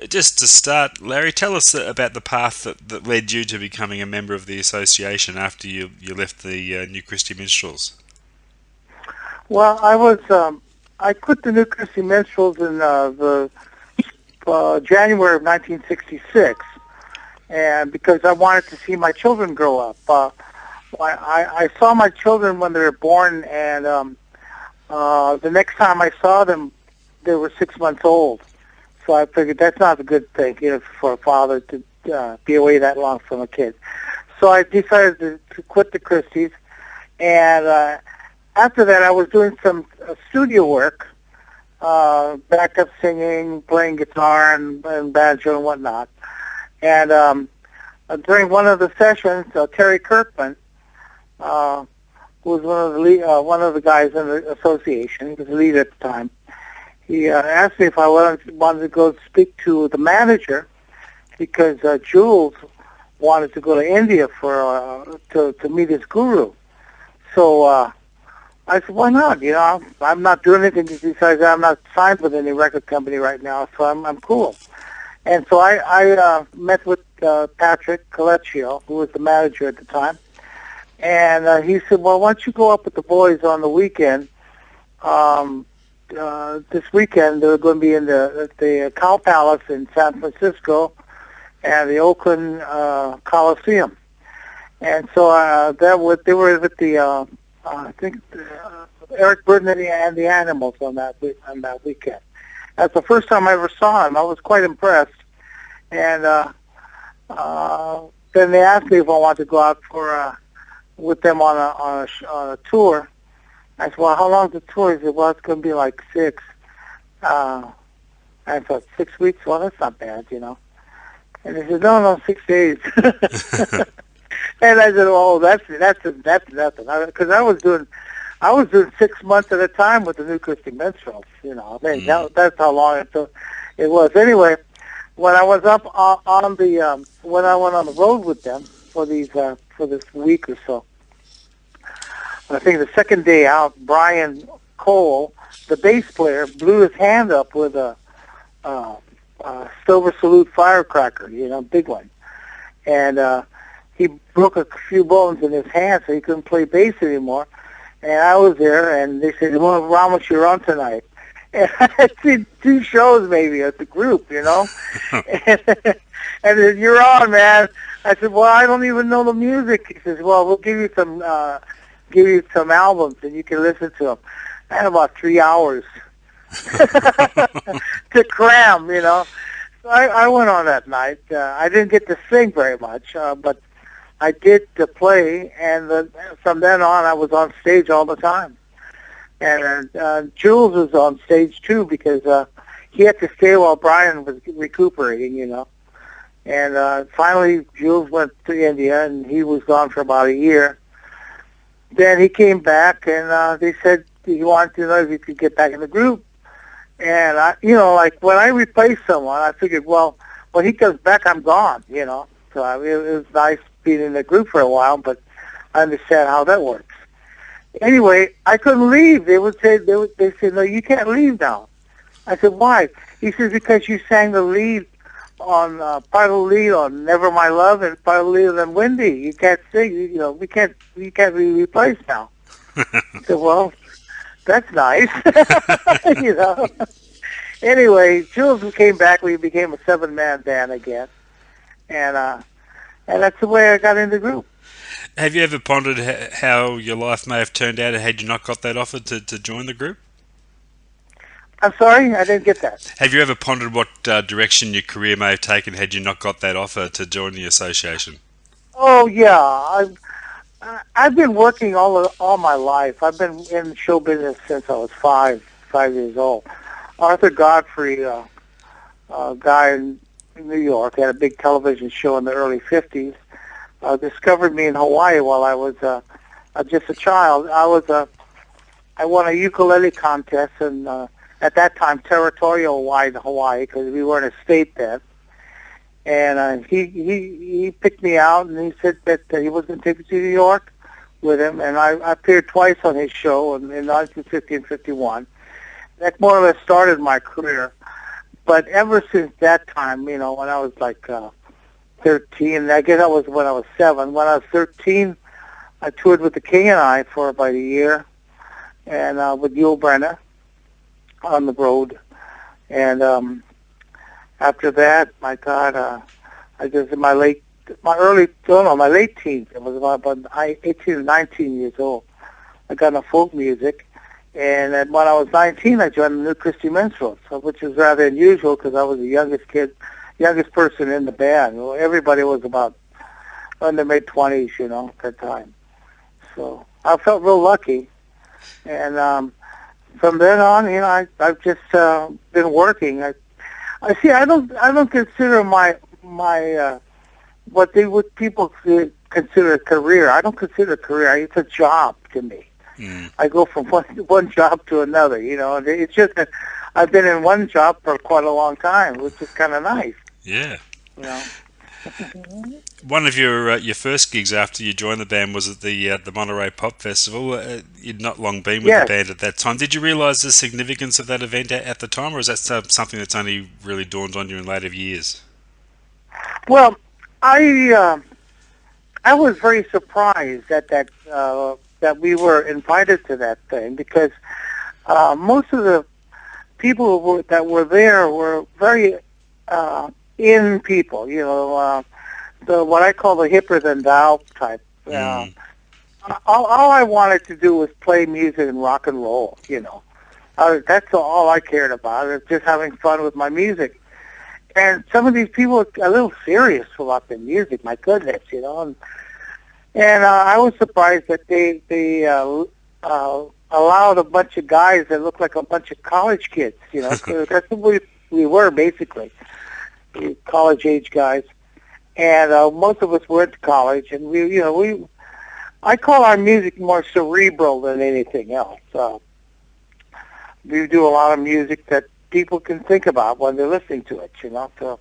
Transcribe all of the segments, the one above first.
Just to start, Larry, tell us about the path that led you to becoming a member of the association after you left the New Christy Minstrels. Well, I quit the New Christy Minstrels in the January of 1966, and because I wanted to see my children grow up. I saw my children when they were born, and the next time I saw them, they were 6 months old. So I figured that's not a good thing, for a father to be away that long from a kid. So I decided to quit the Christies, and after that I was doing some studio work, backup singing, playing guitar and banjo and whatnot. And during one of the sessions, Terry Kirkman, who was one of the guys in the association, he was the lead at the time, he asked me if I wanted to go speak to the manager because Jules wanted to go to India to meet his guru. So I said, why not? I'm not doing anything besides I'm not signed with any record company right now, so I'm cool. And so I met with Patrick Colecchio, who was the manager at the time, and he said, well, why don't you go up with the boys on the weekend? This weekend they're going to be in the Cow Palace in San Francisco and the Oakland Coliseum. And so they were with the I think Eric Burden and the Animals on that weekend. That's the first time I ever saw him. I was quite impressed. And then they asked me if I wanted to go out with them on a tour. I said, well, how long's the tour? He said, well, it's going to be like 6. I thought, 6 weeks? Well, that's not bad, And he said, no, 6 days. And I said, oh, that's nothing. Because I was doing 6 months at a time with the New Christy Minstrels, that's how long it was. Anyway, when I was up when I went on the road with them for this week or so, I think the second day out, Brian Cole, the bass player, blew his hand up with a Silver Salute firecracker, big one. And he broke a few bones in his hand, so he couldn't play bass anymore. And I was there, and they said, well, Ramos, you're on tonight. And I had seen 2 shows maybe at the group, and they said, you're on, man. I said, well, I don't even know the music. He says, well, we'll give you some albums, and you can listen to them. I had about 3 hours to cram, So I went on that night. I didn't get to sing very much, but I did play, and from then on, I was on stage all the time. And Jules was on stage, too, because he had to stay while Brian was recuperating, And finally, Jules went to India, and he was gone for about a year. Then he came back, and they said he wanted to know if he could get back in the group. And, like when I replaced someone, I figured, well, when he comes back, I'm gone, So it was nice being in the group for a while, but I understand how that works. Anyway, I couldn't leave. They said, no, you can't leave now. I said, why? He says, because you sang the lead on part of the lead on Never My Love and part of the lead on Windy. You can't sing. We can't be replaced now. I said, well, that's nice. Anyway, Jules came back. We became a 7-man band again, and that's the way I got in the group. Have you ever pondered how your life may have turned out had you not got that offer to join the group? I'm sorry, I didn't get that. Have you ever pondered what direction your career may have taken had you not got that offer to join the association? Oh yeah, I've been working all my life. I've been in show business since I was 5 years old. Arthur Godfrey, a guy in New York, had a big television show in the early 50s. Discovered me in Hawaii while I was just a child. I won a ukulele contest, and at that time territorial-wide Hawaii, because we weren't a state then. And he picked me out, and he said that he was going to take me to New York with him. And I appeared twice on his show in 1950 and 51. That more or less started my career. But ever since that time, when I was like 13, I guess that was when I was 7. When I was 13, I toured with the King and I for about a year, and with Yul Brynner on the road. And after that, my God, I guess in my late teens, it was about 18 or 19 years old, I got into folk music. And then when I was 19, I joined the New Christy Minstrels, which is rather unusual because I was the youngest person in the band. Well, everybody was about in their mid-20s, at that time. So I felt real lucky. And from then on, I've just been working. I don't consider my what people consider a career. I don't consider it a career. It's a job to me. Mm. I go from one job to another. And it's just that I've been in one job for quite a long time, which is kind of nice. Yeah. You know. One of your first gigs after you joined the band was at the Monterey Pop Festival. You'd not long been with the band at that time. Did you realise the significance of that event at the time, or is that something that's only really dawned on you in later years? Well, I was very surprised that we were invited to that thing because most of the people that were there were very in people, the what I call the hipper than thou type. All I wanted to do was play music and rock and roll. That's all I cared about. Is just having fun with my music. And some of these people are a little serious about their music. My goodness, And I was surprised that they allowed a bunch of guys that looked like a bunch of college kids. 'Cause that's what we were basically, college-age guys. And most of us went to college, and I call our music more cerebral than anything else. We do a lot of music that people can think about when they're listening to it, So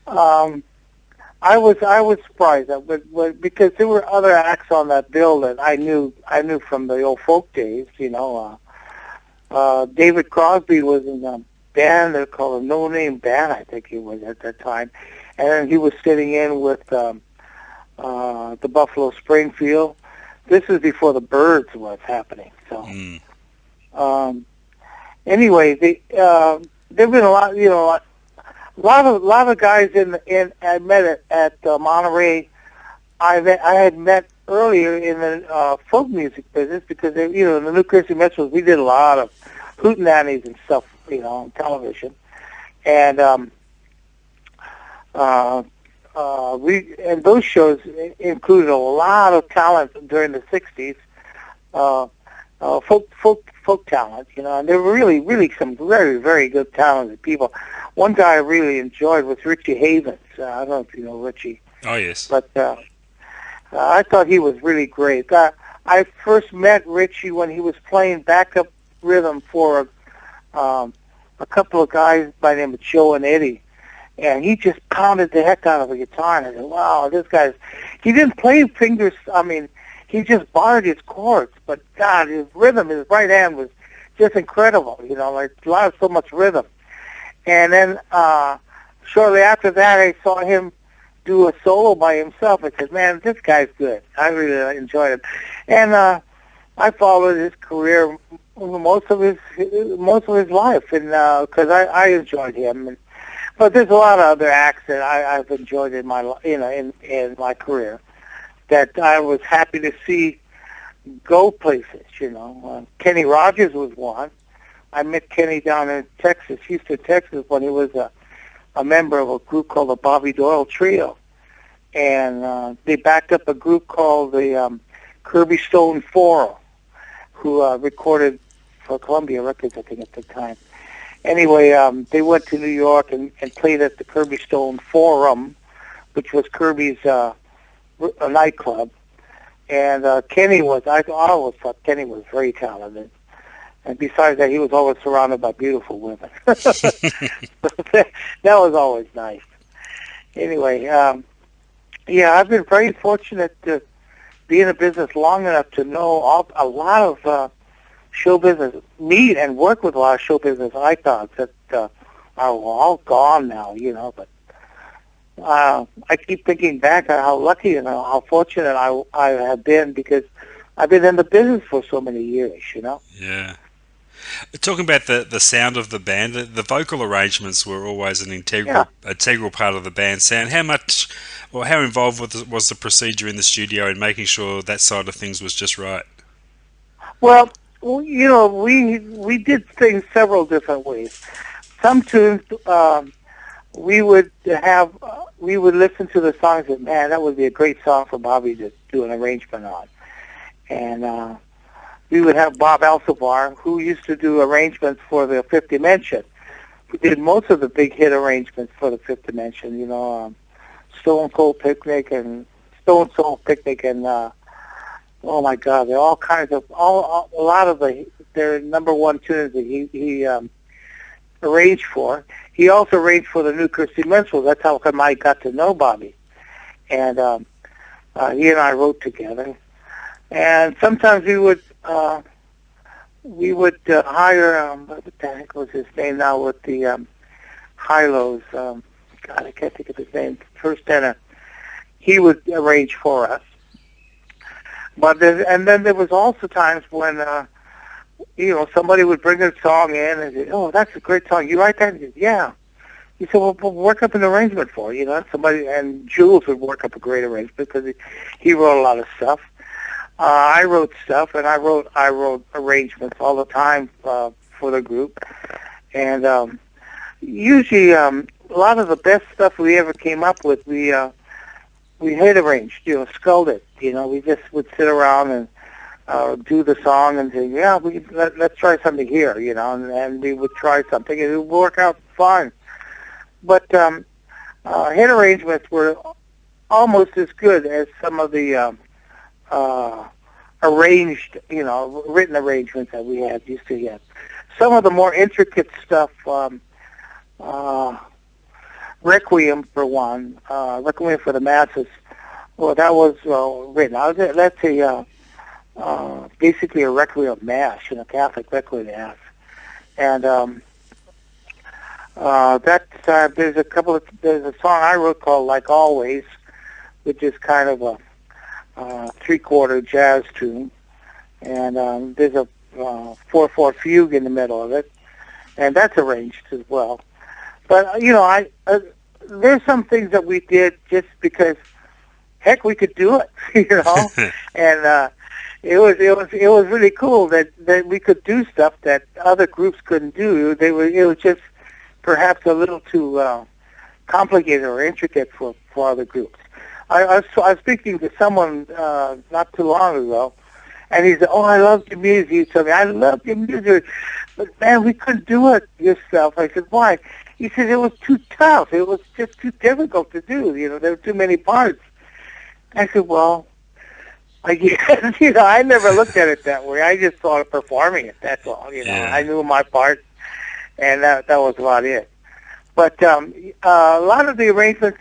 I was surprised because there were other acts on that bill that I knew from the old folk days. David Crosby was in a band they're called a No Name Band, I think he was at that time. And then he was sitting in with the Buffalo Springfield. This is before the Byrds was happening. So, anyway, there've been a lot, a lot of guys I met at Monterey. I had met earlier in the folk music business because in the New Christy Minstrels we did a lot of hootenannies and stuff, on television, and and those shows included a lot of talent during the '60s, folk talent, and there were really some very, very good talented people. One guy I really enjoyed was Richie Havens. I don't know if you know Richie. Oh yes. But I thought he was really great. I first met Richie when he was playing backup rhythm for a couple of guys by the name of Joe and Eddie. And he just pounded the heck out of the guitar, and I said, wow, this guy's... He didn't play fingers, he just barred his chords, but God, his rhythm, his right hand was just incredible, so much rhythm. And then shortly after that, I saw him do a solo by himself. I said, man, this guy's good. I really enjoyed him. And I followed his career most of his life, and because I enjoyed him. But there's a lot of other acts that I've enjoyed in my in my career that I was happy to see go places. Kenny Rogers was one. I met Kenny down in Texas, Houston, Texas, when he was a member of a group called the Bobby Doyle Trio, and they backed up a group called the Kirby Stone Forum, who recorded for Columbia Records, I think, at the time. Anyway, they went to New York and played at the Kirby Stone Forum, which was Kirby's a nightclub. And Kenny I always thought Kenny was very talented. And besides that, he was always surrounded by beautiful women. That was always nice. Anyway, I've been very fortunate to be in the business long enough to know a lot of show business, meet and work with a lot of show business icons that all gone now, but I keep thinking back on how lucky and how fortunate I have been, because I've been in the business for so many years. Yeah. Talking about the sound of the band, the vocal arrangements were always an integral part of the band's sound. How much, or how involved was the procedure in the studio in making sure that side of things was just right? Well, we did things several different ways. Some tunes, we would listen to the songs and, man, that would be a great song for Bobby to do an arrangement on. And we would have Bob Alcivar, who used to do arrangements for the Fifth Dimension. He did most of the big hit arrangements for the Fifth Dimension, Stone Soul Picnic and oh my God, they're all kinds of a lot of their number one tunes that he arranged for. He also arranged for the New Christy Minstrels. That's how come I got to know Bobby, and he and I wrote together. And sometimes we would hire what the heck was his name now with the high-lows. God, I can't think of his name. First tenor. He would arrange for us. And then there was also times when somebody would bring a song in and say, "Oh, that's a great song. You write that?" And said, "Yeah." He said, "Well, we'll work up an arrangement for it." Somebody, and Jules would work up a great arrangement because he wrote a lot of stuff. I wrote stuff, and I wrote arrangements all the time for the group. And usually, a lot of the best stuff we ever came up with, we had arranged, sculled it. We just would sit around and do the song and say, "Yeah, let's try something here," and we would try something, and it would work out fine. But hit arrangements were almost as good as some of the arranged, written arrangements that we used to get. Some of the more intricate stuff, Requiem for one, Requiem for the Masses, well, that was written. That's basically a Requiem Mass, Catholic Requiem Mass. And there's a song I wrote called Like Always, which is kind of a three-quarter jazz tune, and there's a 4/4 fugue in the middle of it, and that's arranged as well. But there's some things that we did just because, heck, we could do it, and it was really cool that we could do stuff that other groups couldn't do. It was just perhaps a little too complicated or intricate for other groups. I was speaking to someone not too long ago, and he said, "Oh, I love your music." He told me, "I love your music, but man, we couldn't do it yourself." I said, "Why?" He said, "It was too tough. It was just too difficult to do. There were too many parts." I said, "Well, I guess, I never looked at it that way. I just thought of performing it. That's all. I knew my part, and that was about it." But a lot of the arrangements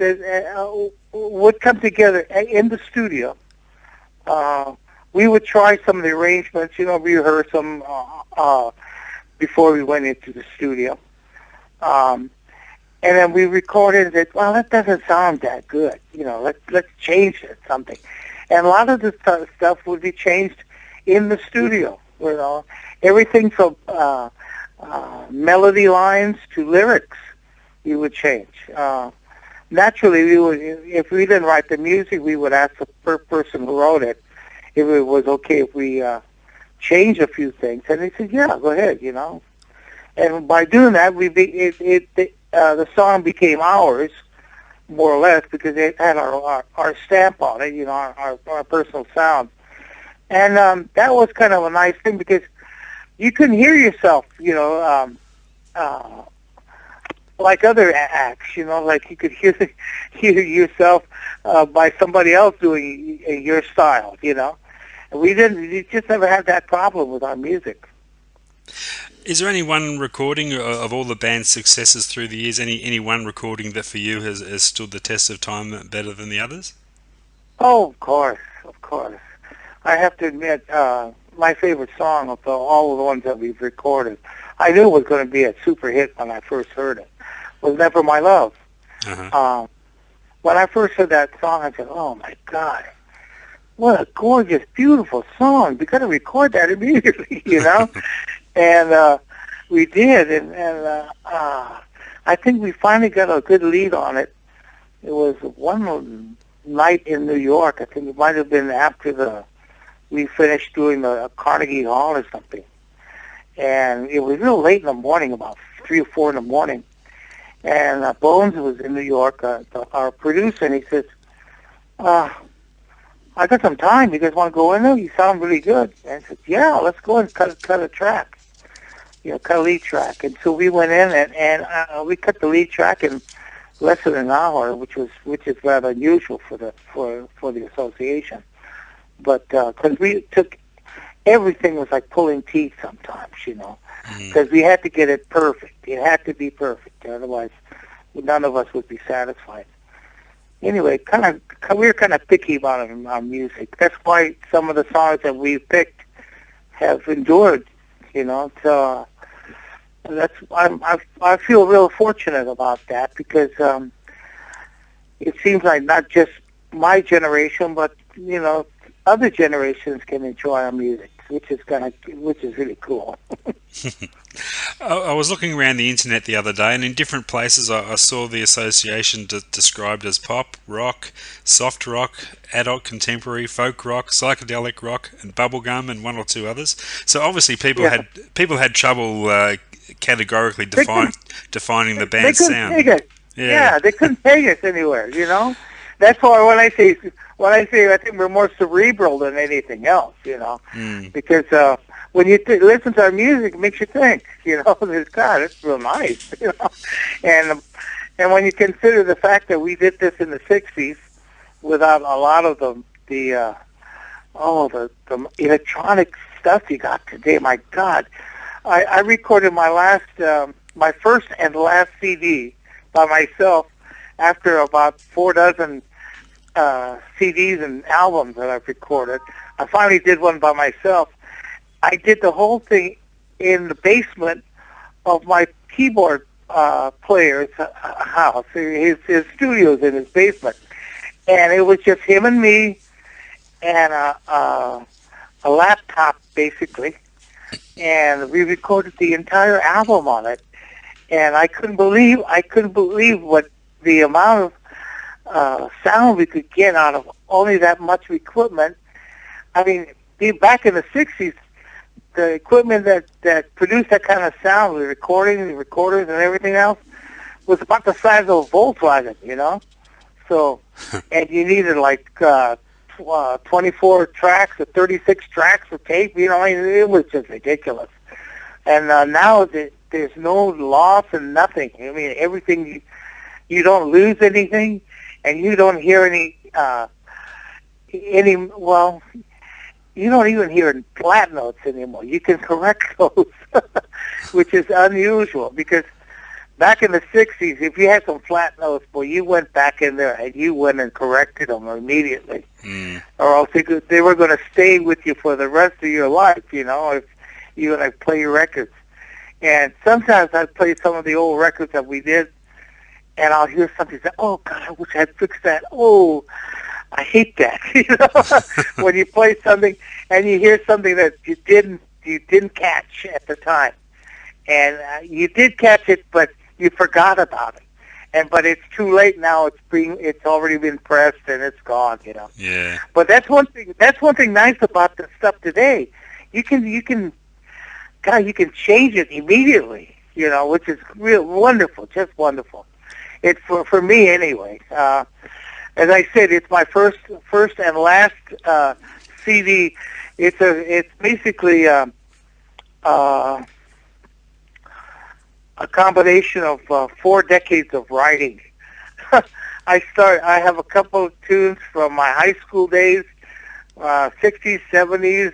would come together in the studio. We would try some of the arrangements, rehearse them before we went into the studio. And then we recorded and said, "Well, that doesn't sound that good. Let's change it, something." And a lot of the stuff would be changed in the studio. Everything from melody lines to lyrics, we would change. Naturally, if we didn't write the music, we would ask the person who wrote it if it was okay if we change a few things, and they said, "Yeah, go ahead," And by doing that, the song became ours, more or less, because it had our stamp on it, our personal sound, and that was kind of a nice thing because you couldn't hear yourself, like other acts, like you could hear yourself by somebody else doing your style, And we just never had that problem with our music. Is there any one recording of all the band's successes through the years, any one recording that for you has stood the test of time better than the others? Oh, of course. I have to admit, my favorite song of all of the ones that we've recorded, I knew it was going to be a super hit when I first heard it. was Never My Love. Uh-huh. When I first heard that song, I said, "Oh my God, what a gorgeous, beautiful song! We got to record that immediately," you know. And we did, and I think we finally got a good lead on it. It was one night in New York. I think it might have been after we finished doing the Carnegie Hall or something. And it was real late in the morning, about 3 or 4 in the morning. And Bones was in New York, our producer, and he says, I got some time. You guys want to go in there? You sound really good. And I said, yeah, let's go and cut a track. Cut a lead track. And so we went in and we cut the lead track in less than an hour, which is rather unusual for the association. But because we took everything was like pulling teeth sometimes, because we had to get it perfect. It had to be perfect, otherwise none of us would be satisfied. Anyway, we were kind of picky about our music. That's why some of the songs that we picked have endured. So I feel real fortunate about that, because it seems like not just my generation, but other generations can enjoy our music, which is really cool. I was looking around the internet the other day, and in different places I saw the association described as pop, rock, soft rock, adult contemporary, folk rock, psychedelic rock, and bubblegum, and one or two others. So obviously people had trouble categorically defining the band's sound. They couldn't take it. Yeah, they couldn't take us anywhere. That's why when I say I think we're more cerebral than anything else. Because when you listen to our music, it makes you think. God, it's real nice. And when you consider the fact that we did this in the '60s without a lot of the electronic stuff you got today, my God, I recorded my first and last CD by myself after about 4 dozen CDs and albums that I've recorded. I finally did one by myself. I did the whole thing in the basement of my keyboard player's house. His studio's in his basement. And it was just him and me and a laptop, basically. And we recorded the entire album on it. And I couldn't believe what the amount of sound we could get out of only that much equipment. I mean, back in the '60s, the equipment that produced that kind of sound, the recorders, and everything else, was about the size of a Volkswagen, So, and you needed like 24 tracks or 36 tracks of tape. It was just ridiculous. And now there's no loss and nothing. I mean, everything. You don't lose anything, and you don't hear any. You don't even hear flat notes anymore. You can correct those, which is unusual, because back in the '60s, if you had some flat notes, boy, you went back in there and you went and corrected them immediately, or else they were going to stay with you for the rest of your life. If you and I play records, and sometimes I'd play some of the old records that we did. And I'll hear something say, "Oh God, I wish I had fixed that. Oh, I hate that." When you play something and you hear something that you didn't catch at the time, and you did catch it, but you forgot about it. But it's too late now. It's already been pressed and it's gone. Yeah. But that's one thing. That's one thing nice about the stuff today. You can change it immediately. Which is real wonderful, just wonderful. It's for me anyway. As I said, it's my first and last CD. It's basically a combination of 4 decades of writing. I have a couple of tunes from my high school days, 60s, 70s,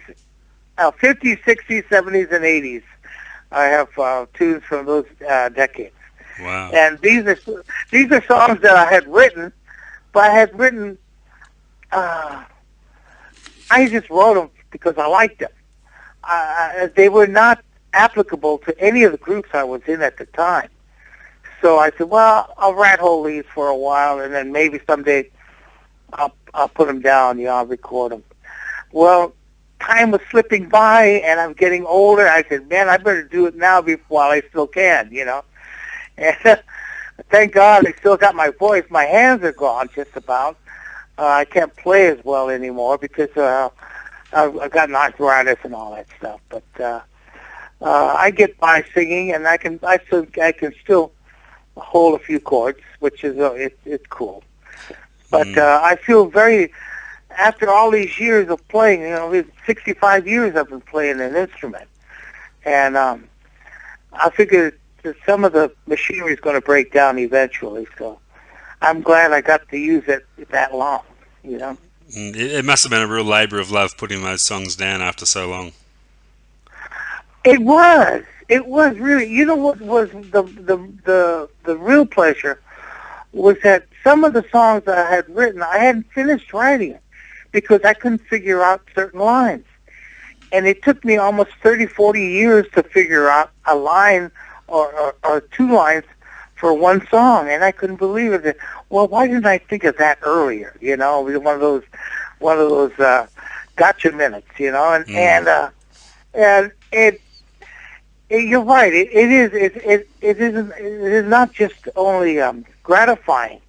50s, 60s, 70s, and 80s. I have tunes from those decades. Wow. And these are songs that I had written, but I just wrote them because I liked them. They were not applicable to any of the groups I was in at the time. So I said, well, I'll rat hole these for a while, and then maybe someday I'll put them down. I'll record them. Well, time was slipping by, and I'm getting older. I said, man, I better do it now while I still can, And thank God I still got my voice. My hands are gone just about. I can't play as well anymore because I've got arthritis and all that stuff. But I get by singing, and I can still hold a few chords, which is it's cool. But I feel very, after all these years of playing, 65 years I've been playing an instrument, and I figured that some of the machinery is going to break down eventually. So I'm glad I got to use it that long. It must have been a real labour of love putting those songs down after so long. It was. It was really. You know what was the real pleasure was that some of the songs that I had written, I hadn't finished writing it because I couldn't figure out certain lines. And it took me almost 30, 40 years to figure out a line or two lines for one song, and I couldn't believe it. Well, why didn't I think of that earlier? It was one of those gotcha minutes, and you're right. It is not just only gratifying,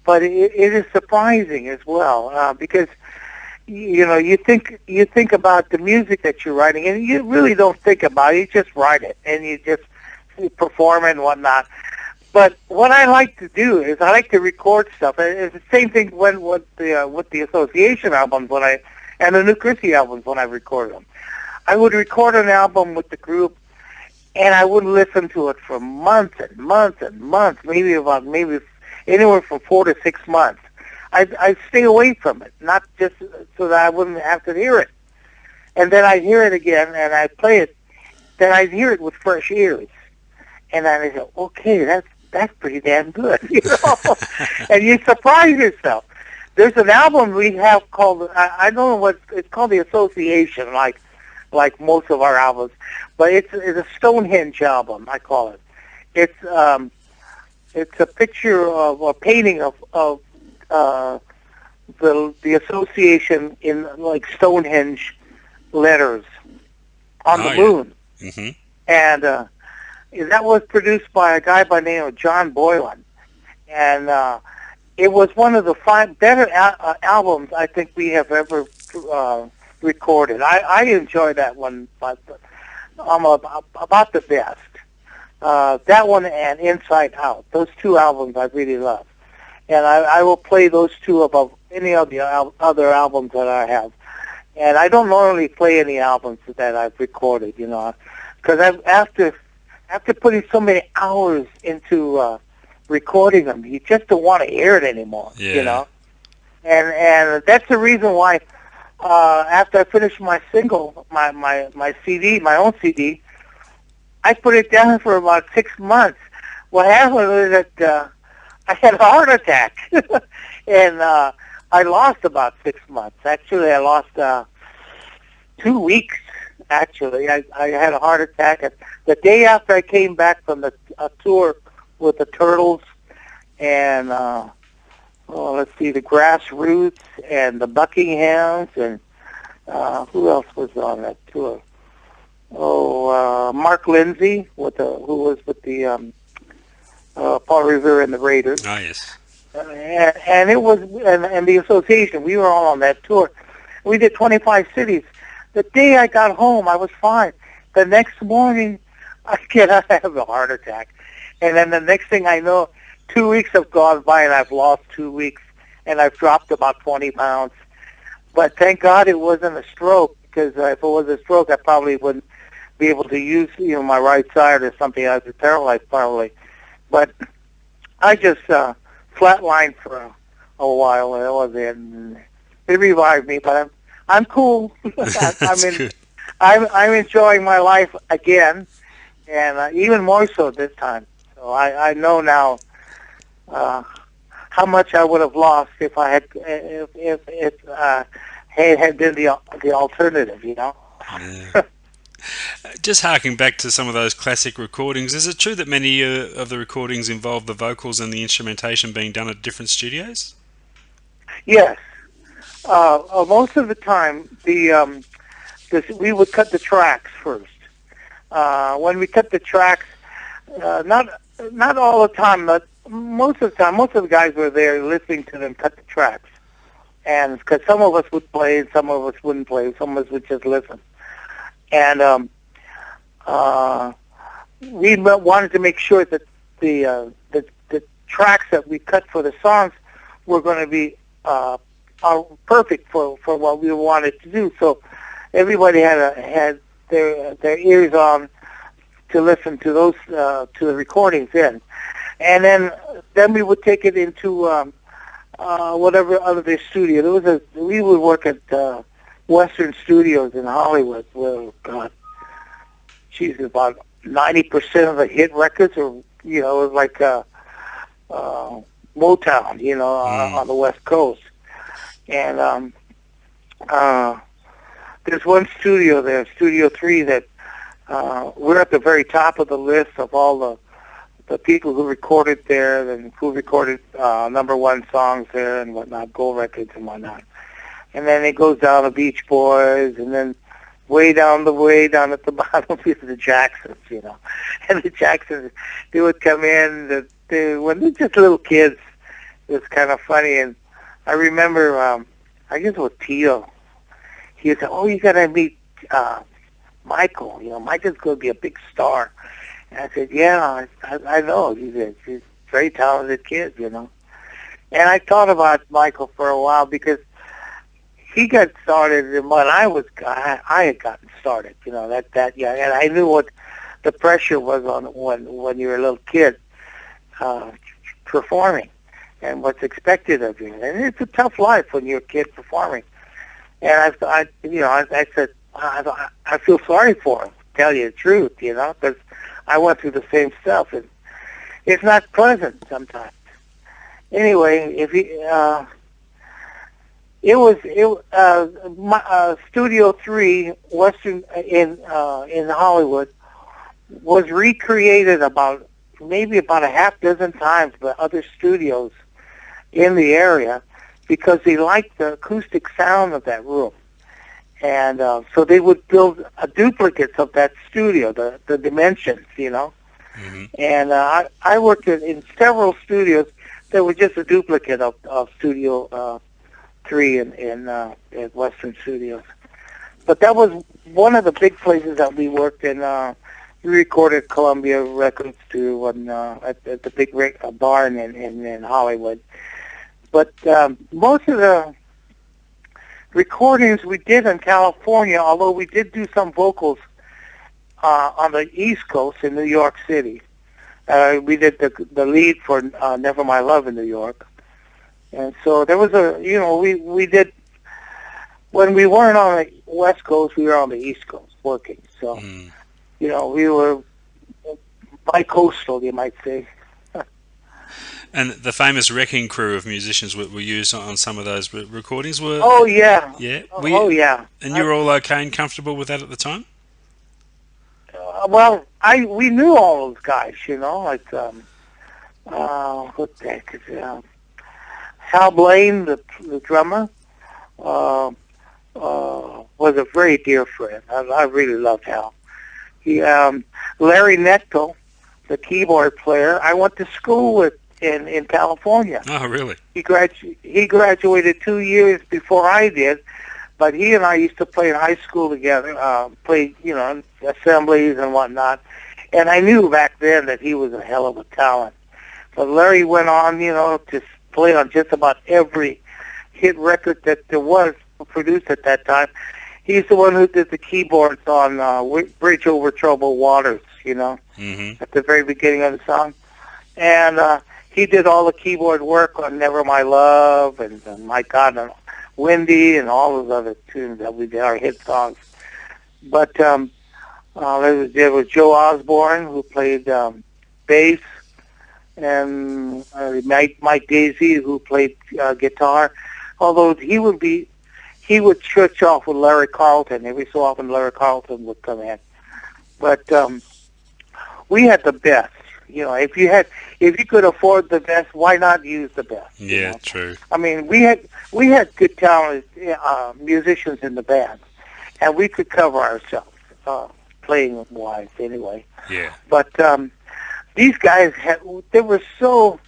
but it is surprising as well because you think about the music that you're writing, and you really don't think about it. You just write it and you just perform it and whatnot. But what I like to do is I like to record stuff. It's the same thing with the Association albums and the New Chrissy albums when I recorded them. I would record an album with the group, and I would listen to it for months and months and months, maybe anywhere from 4 to 6 months. I'd stay away from it, not just so that I wouldn't have to hear it. And then I'd hear it again, and I'd play it. Then I'd hear it with fresh ears. And then I'd say, okay, that's pretty damn good, And you surprise yourself. There's an album we have called, I don't know what, it's called The Association, like most of our albums. But it's a Stonehenge album, I call it. It's a picture of a painting of the Association in like Stonehenge letters on the moon. Mm-hmm. And that was produced by a guy by the name of John Boylan. And it was one of the better albums I think we have ever recorded. I enjoy that one, but I'm about the best. That one and Inside Out. Those two albums I really love. And I will play those two above any of the other albums that I have. And I don't normally play any albums that I've recorded, because after putting so many hours into recording them, you just don't want to hear it anymore, And that's the reason why after I finished my single, my CD, my own CD, I put it down for about 6 months. What happened was that I had a heart attack, and I lost about 6 months. Actually, I lost 2 weeks. Actually, I had a heart attack. And the day after I came back from a tour with the Turtles and, let's see, the Grassroots and the Buckinghams and who else was on that tour? Mark Lindsay, who was with the Paul Revere and the Raiders. Oh, yes. And it was, and the Association, we were all on that tour. We did 25 cities. The day I got home, I was fine. The next morning, I have a heart attack. And then the next thing I know, 2 weeks have gone by, and I've lost 2 weeks, and I've dropped about 20 pounds. But thank God it wasn't a stroke, because if it was a stroke, I probably wouldn't be able to use, my right side or something. I was paralyzed probably. But I just flatlined for a while, and that was it. And it revived me, but I'm cool. I'm enjoying my life again, and even more so this time. So I know now how much I would have lost if I had had been the alternative. Yeah. Just harking back to some of those classic recordings, is it true that many of the recordings involve the vocals and the instrumentation being done at different studios? Yes. Most of the time, we would cut the tracks first. When we cut the tracks, not all the time, but most of the time, most of the guys were there listening to them cut the tracks. And because some of us would play, and some of us wouldn't play, some of us would just listen. And we wanted to make sure that the tracks that we cut for the songs were going to be are perfect for what we wanted to do. So everybody had their ears on to listen to those to the recordings in, and then we would take it into whatever other studio. We would work at Western Studios in Hollywood, where about 90% of the hit records are like Motown, on the West Coast. And there's one studio there, Studio 3, that we're at the very top of the list of all the people who recorded there and who recorded #1 songs there and whatnot, gold records and whatnot. And then it goes down to Beach Boys, and then way down at the bottom is the Jacksons, And the Jacksons, they would come in, when they're just little kids. It was kind of funny. And I remember, I guess it was Tito. He said, "Oh, you got to meet Michael. Michael's going to be a big star." And I said, "Yeah, I know. He's a very talented kid, And I thought about Michael for a while because he got started when I had gotten started, that young, and I knew what the pressure was on when you're a little kid performing and what's expected of you. And it's a tough life when you're a kid performing. And I said, I feel sorry for him, to tell you the truth, because I went through the same stuff, and it's not pleasant sometimes. Anyway, Studio 3, Western in Hollywood, was recreated maybe about a half dozen times by other studios in the area because they liked the acoustic sound of that room. And so they would build duplicates of that studio, the dimensions, Mm-hmm. And I worked in several studios that were just a duplicate of Studio 3 in Western Studios. But that was one of the big places that we worked in. We recorded Columbia Records too, at the big bar in Hollywood. But most of the recordings we did in California, although we did do some vocals on the East Coast in New York City. We did the lead for Never My Love in New York. And so there was we did, when we weren't on the West Coast, we were on the East Coast working. So, we were bi-coastal, you might say. And the famous wrecking crew of musicians were used on some of those recordings were... Oh, yeah. Yeah? Yeah. And you were all okay and comfortable with that at the time? Well, we knew all those guys, like, what the heck is it? Hal Blaine, the drummer, was a very dear friend. I really loved Hal. Larry Netto, the keyboard player, I went to school with in California. Oh, really? He graduated 2 years before I did, but he and I used to play in high school together, play, assemblies and whatnot. And I knew back then that he was a hell of a talent. But Larry went on, to play on just about every hit record that there was produced at that time. He's the one who did the keyboards on Bridge Over Troubled Waters, Mm-hmm. at the very beginning of the song. And he did all the keyboard work on Never My Love and My God, and Windy and all those other tunes that we did, our hit songs. But there was Joe Osborne, who played bass, and Mike Daisy, who played guitar. Although he would switch off with Larry Carlton. Every so often Larry Carlton would come in. But we had the best. You know, if you could afford the best, why not use the best? Yeah, you know? true. I mean, we had good talented musicians in the band, and we could cover ourselves, playing wise anyway. Yeah. But these guys they were so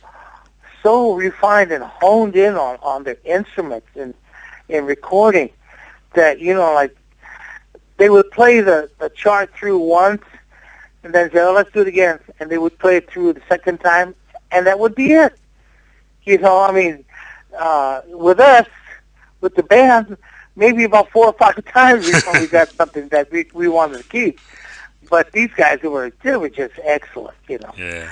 refined and honed in on their instruments and in recording that, you know, like they would play the chart through once and then say, oh, let's do it again. And they would play it through the second time, and that would be it. You know, I mean, with us, with the band, maybe about 4 or 5 times before we got something that we wanted to keep. But these guys, they were just excellent, you know. Yeah.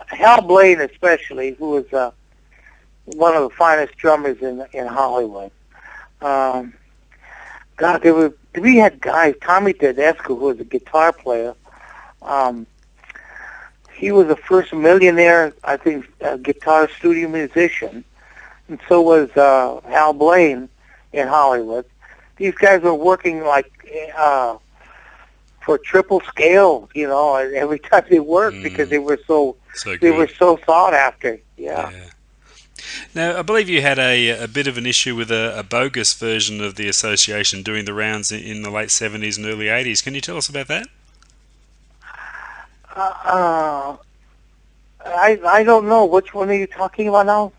Hal Blaine especially, who was one of the finest drummers in Hollywood. God, we had guys, Tommy Tedesco, who was a guitar player. He was the first millionaire, I think, guitar studio musician, and so was Hal Blaine in Hollywood. These guys were working like for triple scale, you know, every time they worked because they were so sought after. Yeah. Now, I believe you had a bit of an issue with a bogus version of the association doing the rounds in the late 70s and early 80s. Can you tell us about that? I don't know. Which one are you talking about now?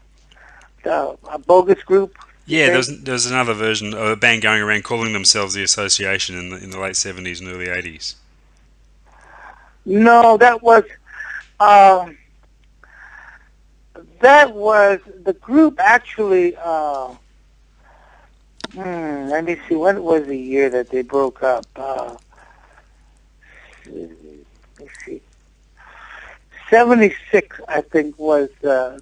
A bogus group? Yeah, there was another version of a band going around calling themselves the Association in the late 70s and early 80s. No, that was the group actually. Let me see. When was the year that they broke up? Let's see. 76, I think, was the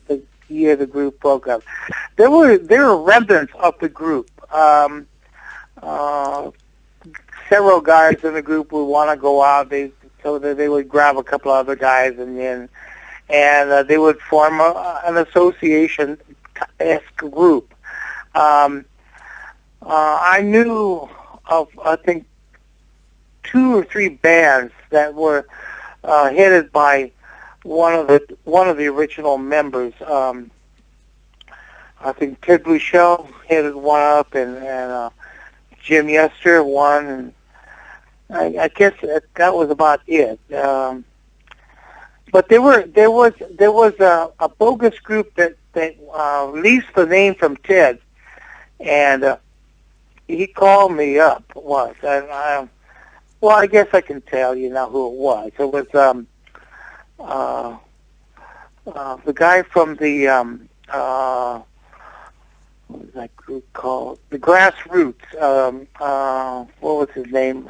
year the group broke up. There were remnants of the group. Several guys in the group would want to go out. So that they would grab a couple other guys and they would form an association-esque group. I knew of, I think, 2 or 3 bands that were headed by one of the original members. I think Ted Bluchel headed one up, and Jim Yester one, and I guess that was about it. But there was a bogus group that leased the name from Ted, and he called me up once, and well, I guess I can tell you now who it was. It was the guy from the what was that group called? The Grassroots. What was his name?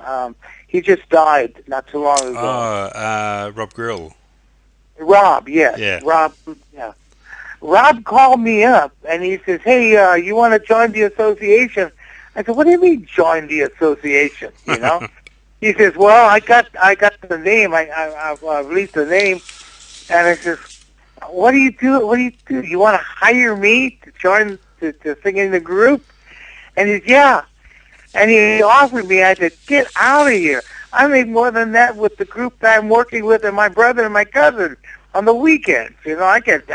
He just died not too long ago. Rob Grill. Rob, yes. Yeah. Rob, yeah. Rob called me up, and he says, hey, you want to join the association? I said, what do you mean join the association, you know? He says, well, I got the name. I released the name. And I says, what do you do? What do you do? You want to hire me to join, to sing in the group? And he says, yeah. And he offered me. I said, get out of here. I make more than that with the group that I'm working with and my brother and my cousin on the weekends. You know, I can't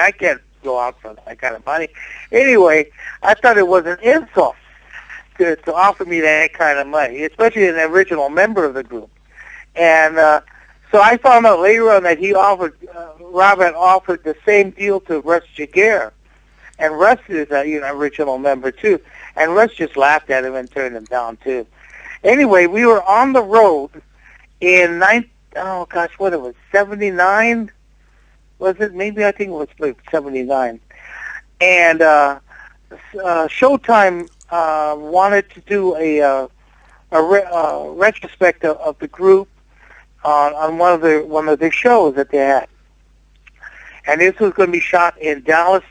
go out for that kind of money. Anyway, I thought it was an insult to offer me that kind of money, especially an original member of the group. And so I found out later on that he offered, Rob had offered the same deal to Russ Jaguar. And Russ is an original member too. And Russ just laughed at him and turned him down too. Anyway, we were on the road in 79? Was it? Maybe I think it was like 79. And Showtime wanted to do a retrospective of the group on one of their shows that they had, and this was going to be shot in Dallas,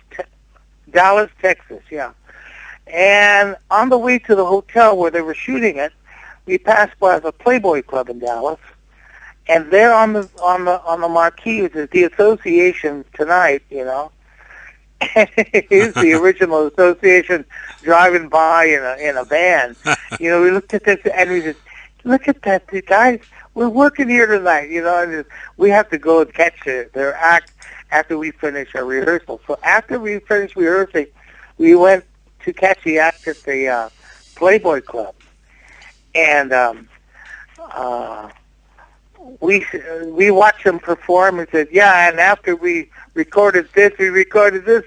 Texas. Yeah. And on the way to the hotel where they were shooting it, we passed by the Playboy Club in Dallas, and there on the marquee is the association tonight. You know, it's the original association driving by in a van. You know, we looked at this and we said, look at that, the guys, we're working here tonight, and we have to go and catch their act after we finish our rehearsal. So after we finished rehearsing, we went to catch the act at the Playboy Club. And we watched them perform and said, yeah, and after we recorded this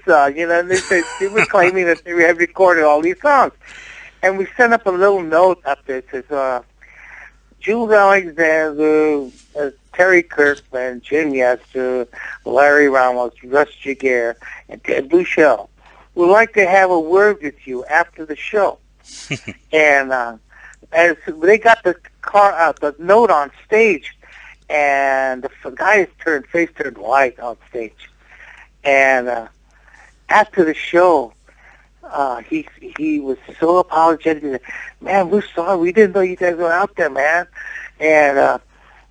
song, and they were claiming that they had recorded all these songs. And we sent up a little note up there that says, Jules Alexander, Terry Kirkman, Jim Yester, Larry Ramos, Russ Jaguar, and Ted Bouchel would like to have a word with you after the show. And as they got the note on stage, and the guy's face turned white on stage. And after the show, he was so apologetic. He said, man, we're sorry. We didn't know you guys were out there, man. And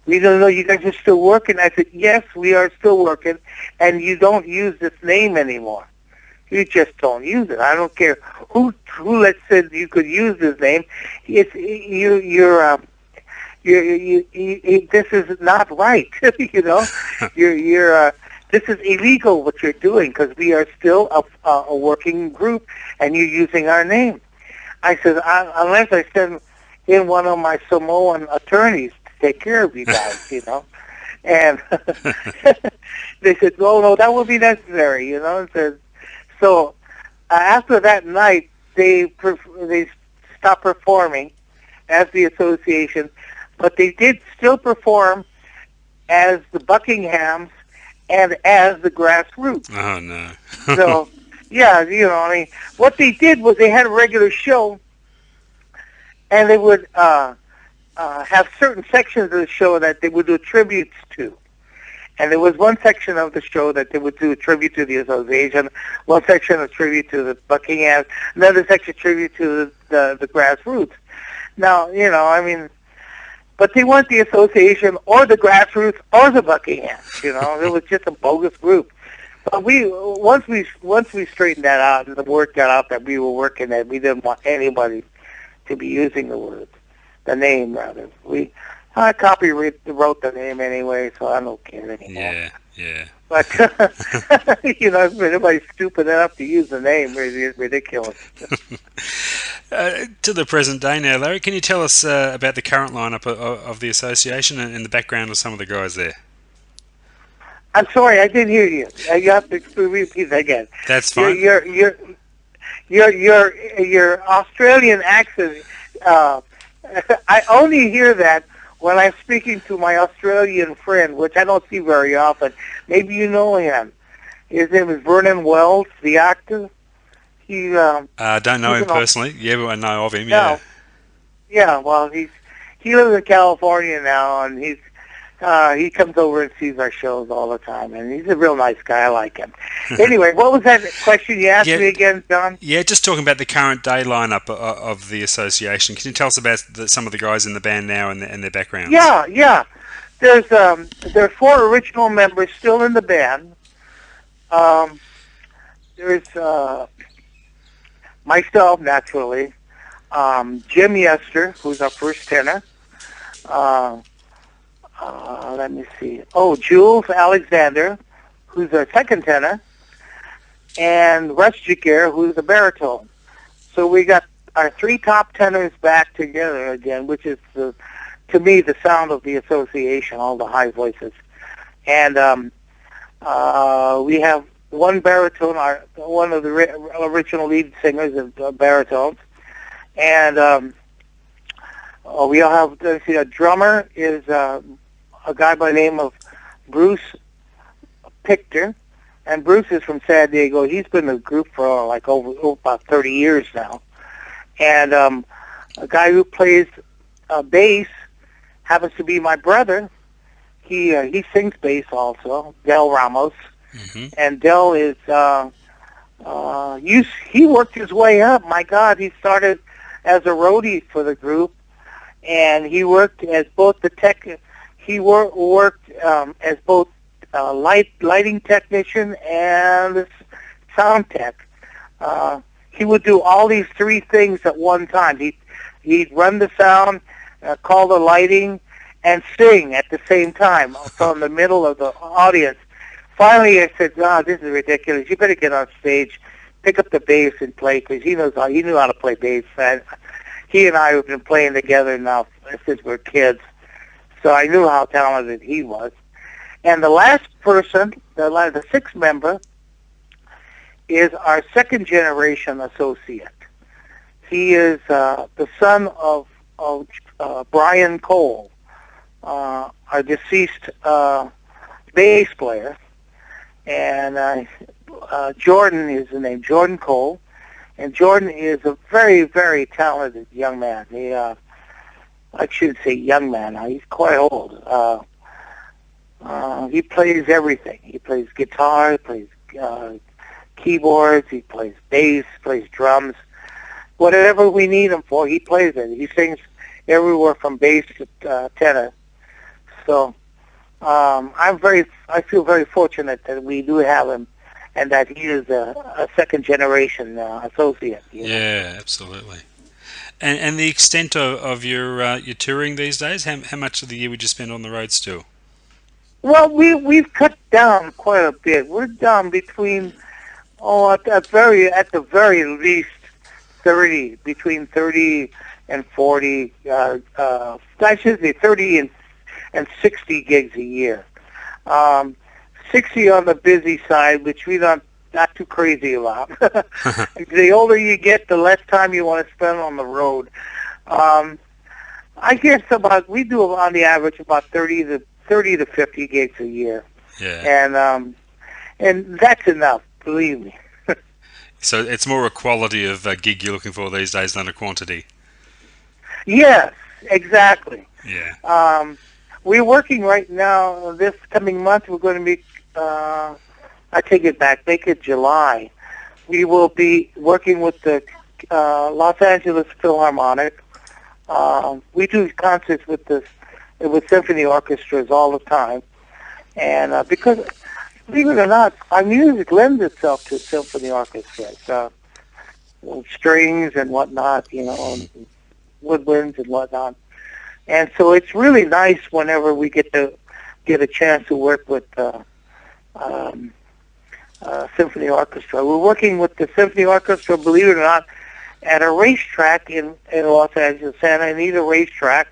we didn't know you guys are still working. I said, yes, we are still working, and you don't use this name anymore. You just don't use it. I don't care who said you could use this name. It's this is not right. This is illegal what you're doing, because we are still a working group, and you're using our name. I said, unless I send in one of my Samoan attorneys to take care of you guys, And they said, no, that would be necessary, And so after that night, they stopped performing as the association, but they did still perform as the Buckinghams and as the Grassroots. Oh, no. So, yeah, what they did was they had a regular show, and they would have certain sections of the show that they would do tributes to. And there was one section of the show that they would do a tribute to the association, one section of tribute to the Buckingham, another section tribute to the Grassroots. Now, but they weren't the association or the Grassroots or the Buckingham. It was just a bogus group. But once we straightened that out and the word got out that we were working that we didn't want anybody to be using the name rather. I wrote the name anyway, so I don't care anymore. Yeah. But, if anybody's stupid enough to use the name, it's ridiculous. To the present day now, Larry, can you tell us about the current lineup of the association and the background of some of the guys there? I'm sorry, I didn't hear you. You have to repeat that again. That's fine. Your Australian accent, I only hear that when I'm speaking to my Australian friend, which I don't see very often. Maybe you know him. His name is Vernon Wells, the actor. I don't know him personally. Yeah, but I know of him. No. Yeah, well, he lives in California now, and he comes over and sees our shows all the time, and he's a real nice guy. I like him. Anyway, what was that question you asked me again, John? Yeah, just talking about the current day lineup of the association. Can you tell us about some of the guys in the band now and their backgrounds? Yeah. There are 4 original members still in the band. There's myself, naturally, Jim Yester, who's our first tenor. Let me see. Jules Alexander, who's our second tenor, and Russ Jaguar, who's a baritone. So we got our 3 top tenors back together again, which is, to me, the sound of the association, all the high voices. And we have one baritone, one of the original lead singers of baritones. And we all have, a drummer is a guy by the name of Bruce Pichter, and Bruce is from San Diego. He's been in the group for over about 30 years now. And a guy who plays bass happens to be my brother. He sings bass also, Del Ramos. Mm-hmm. And Del is he worked his way up. My God, he started as a roadie for the group, and he worked as both the tech. He worked as both lighting technician and sound tech. He would do all these 3 things at one time. He'd run the sound, call the lighting, and sing at the same time from the middle of the audience. Finally, I said, this is ridiculous. You better get on stage, pick up the bass and play, because he knew how to play bass. And he and I have been playing together now since we were kids, so I knew how talented he was. And the last person, the sixth member, is our second-generation associate. He is the son of Brian Cole, our deceased bass player, and Jordan is the name, Jordan Cole, and Jordan is a very, very talented young man. I shouldn't say young man, he's quite old. He plays everything. He plays guitar, he plays keyboards, he plays bass, plays drums. Whatever we need him for, he plays it. He sings everywhere from bass to tenor. So I feel very fortunate that we do have him, and that he is a second generation associate. Yeah, absolutely. And the extent of your touring these days, how much of the year would you spend on the road still? Well, we've cut down quite a bit. We're down between at the very least 30, between 30 and 40. I should say 30 and 60 gigs a year. 60 on the busy side, which we not too crazy about. The older you get, the less time you want to spend on the road. I guess we do on the average about 30 to 50 gigs a year. Yeah. And that's enough, believe me. So it's more a quality of gig you're looking for these days than a quantity. Yes, exactly. Yeah. We're working right now. This coming month, we're going to be. I take it back. Make it July. We will be working with the Los Angeles Philharmonic. We do concerts with symphony orchestras all the time, and because, believe it or not, our music lends itself to symphony orchestras, with strings and whatnot, woodwinds and whatnot. And so it's really nice whenever we get a chance to work with symphony orchestra. We're working with the symphony orchestra, believe it or not, at a racetrack in Los Angeles, Santa Anita racetrack,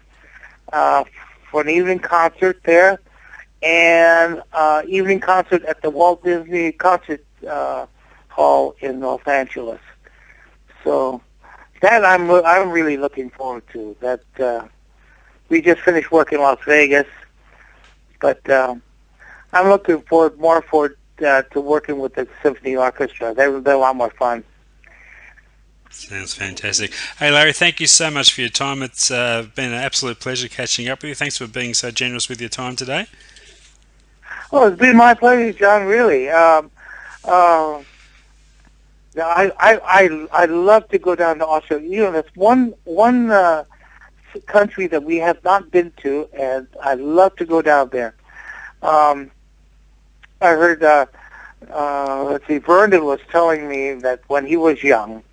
for an evening concert there, and evening concert at the Walt Disney Concert Hall in Los Angeles. So that I'm really looking forward to. That we just finished work in Las Vegas, but I'm looking more forward to working with the symphony orchestra. They're a lot more fun. Sounds fantastic. Hey, Larry, thank you so much for your time. It's been an absolute pleasure catching up with you. Thanks for being so generous with your time today. Oh, it's been my pleasure, John, really. I love to go down to Australia. That's one country that we have not been to, and I'd love to go down there. I heard, Vernon was telling me that when he was young,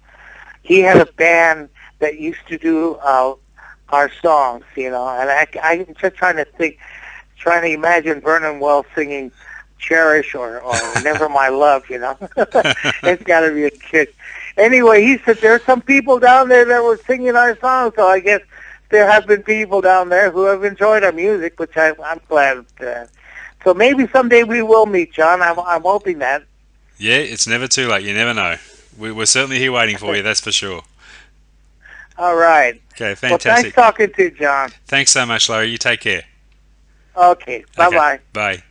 he had a band that used to do our songs, and I'm just trying to imagine Vernon Wells singing Cherish or Never My Love, It's got to be a kick. Anyway, he said there are some people down there that were singing our songs, so I guess there have been people down there who have enjoyed our music, which I'm glad. So maybe someday we will meet, John. I'm hoping that. Yeah, it's never too late. You never know. We're certainly here waiting for you, that's for sure. All right. Okay, fantastic. Well, thanks talking to you, John. Thanks so much, Larry. You take care. Okay, bye-bye. Okay, bye.